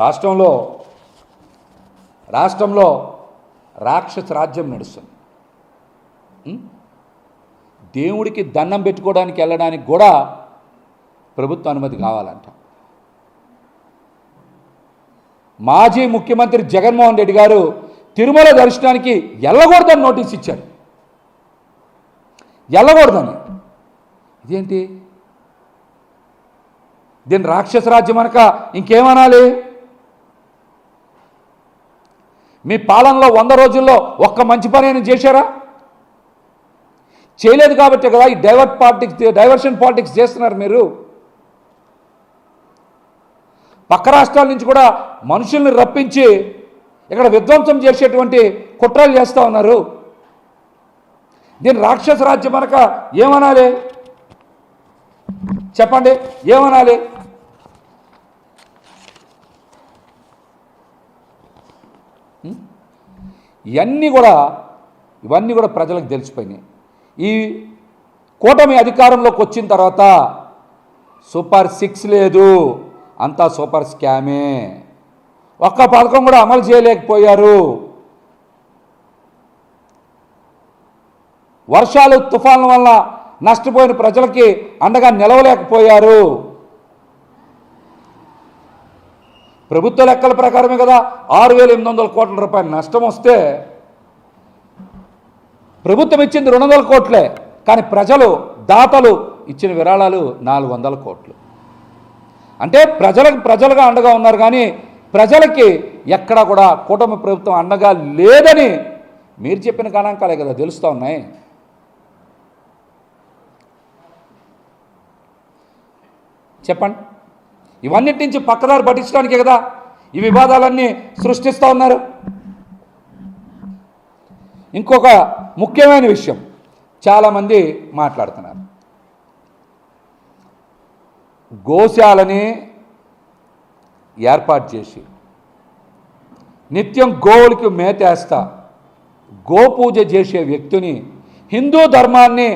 రాష్ట్రంలో రాక్షస రాజ్యం నడుస్తుంది. దేవుడికి దండం పెట్టుకోవడానికి వెళ్ళడానికి కూడా ప్రభుత్వ అనుమతి కావాలంట. మాజీ ముఖ్యమంత్రి జగన్మోహన్ రెడ్డి గారు తిరుమల దర్శనానికి వెళ్ళకూడదని నోటీస్ ఇచ్చారు. వెళ్ళకూడదని. ఇదేంటి? దీన్ని రాక్షస రాజ్యం అనక ఇంకేమనాలి? మీ పాలనలో 100 రోజుల్లో ఒక్క మంచి పని అయినా చేశారా? చేయలేదు కాబట్టి కదా ఈ డైవర్షన్ పాలిటిక్స్ చేస్తున్నారు మీరు. పక్క రాష్ట్రాల నుంచి కూడా మనుషుల్ని రప్పించి ఇక్కడ విధ్వంసం చేసేటువంటి కుట్రలు చేస్తూ ఉన్నారు. దీన్ని రాక్షస రాజ్యం అనక ఏమనాలి? చెప్పండి, ఏమనాలి? ఇవన్నీ కూడా ప్రజలకు తెలిసిపోయినాయి. ఈ కూటమి అధికారంలోకి వచ్చిన తర్వాత సూపర్ 6 లేదు, అంతా సూపర్ స్కామే. ఒక్క పథకం కూడా అమలు చేయలేకపోయారు. వర్షాలు తుఫాన్ల వల్ల నష్టపోయిన ప్రజలకి అండగా నిలవలేకపోయారు. ప్రభుత్వ లెక్కల ప్రకారమే కదా 6,800 కోట్ల రూపాయలు నష్టం వస్తే ప్రభుత్వం ఇచ్చింది 200 కోట్లే, కానీ దాతలు ఇచ్చిన విరాళాలు 400 కోట్లు. అంటే ప్రజలుగా అండగా ఉన్నారు, కానీ ప్రజలకి ఎక్కడా కూడా కూటమి ప్రభుత్వం అండగా లేదని మీరు చెప్పిన గణాంకాలే కదా తెలుస్తూ ఉన్నాయి. చెప్పండి. ఇవన్నిటి నుంచి పక్కదారి పట్టించడానికే కదా ఈ వివాదాలన్నీ సృష్టిస్తూ ఉన్నారు. ఇంకొక ముఖ్యమైన విషయం చాలామంది మాట్లాడుతున్నారు. గోశాలని ఏర్పాటు చేసి నిత్యం గోవులకి మేతేస్తా గోపూజ చేసే వ్యక్తిని హిందూ ధర్మాన్ని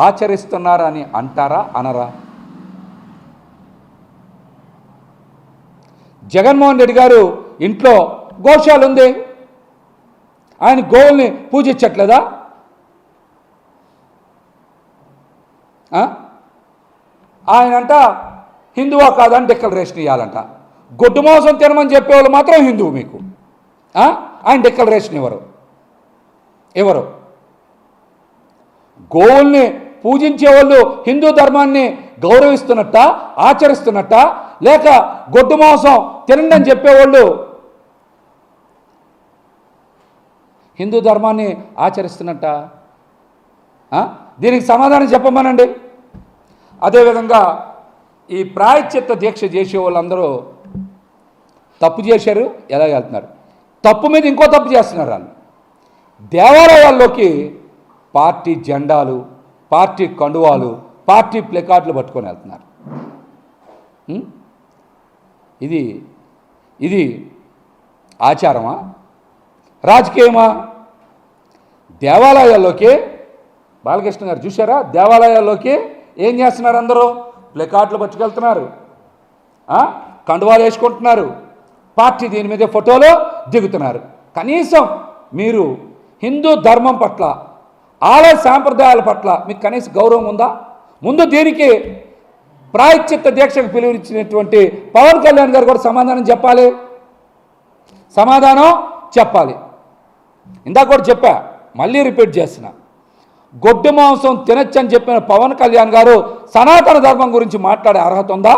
ఆచరిస్తున్నారని అంటారా, అనరా? జగన్మోహన్ రెడ్డి గారు ఇంట్లో గోశాల ఉంది, ఆయన గోవుల్ని పూజించట్లేదా? ఆయనంట హిందువా కాదని డిక్లరేషన్ ఇవ్వాలంట. గొడ్డు మాంసం తినమని చెప్పేవాళ్ళు మాత్రం హిందువు మీకు. ఆయన డిక్లరేషన్ ఎవరు? గోవుల్ని పూజించే వాళ్ళు హిందూ ధర్మాన్ని గౌరవిస్తున్నట్ట, ఆచరిస్తున్నట్ట, లేక గొడ్డు మాంసం తినండి అని చెప్పేవాళ్ళు హిందూ ధర్మాన్ని ఆచరిస్తున్నట్ట? దీనికి సమాధానం చెప్పమనండి. అదేవిధంగా ఈ ప్రాయశ్చిత్త దీక్ష చేసే వాళ్ళందరూ తప్పు చేశారు, ఎలా వెళ్తున్నారు? తప్పు మీద ఇంకో తప్పు చేస్తున్నారు. వాళ్ళు దేవాలయాల్లోకి పార్టీ జెండాలు, పార్టీ కండువాలు, పార్టీ ప్లెకార్డులు పట్టుకొని వెళ్తున్నారు. ఇది ఆచారమా, రాజకీయమా? దేవాలయాల్లోకి బాలకృష్ణ గారు చూశారా? దేవాలయాల్లోకి ఏం చేస్తున్నారు? అందరూ ప్లెకార్డులు పట్టుకెళ్తున్నారు, కండువాలు వేసుకుంటున్నారు, పార్టీ దీని మీద ఫోటోలు దిగుతున్నారు. కనీసం మీరు హిందూ ధర్మం పట్ల, ఆలయ సాంప్రదాయాల పట్ల మీకు కనీస గౌరవం ఉందా? ముందు దీనికి ప్రాయశ్చిత్త దీక్షకు పిలువనిచ్చినటువంటి పవన్ కళ్యాణ్ గారు కూడా సమాధానం చెప్పాలి. ఇందాక కూడా చెప్పా, మళ్ళీ రిపీట్ చేస్తున్నా. గొడ్డు మాంసం తినచ్చని చెప్పిన పవన్ కళ్యాణ్ గారు సనాతన ధర్మం గురించి మాట్లాడే అర్హత ఉందా?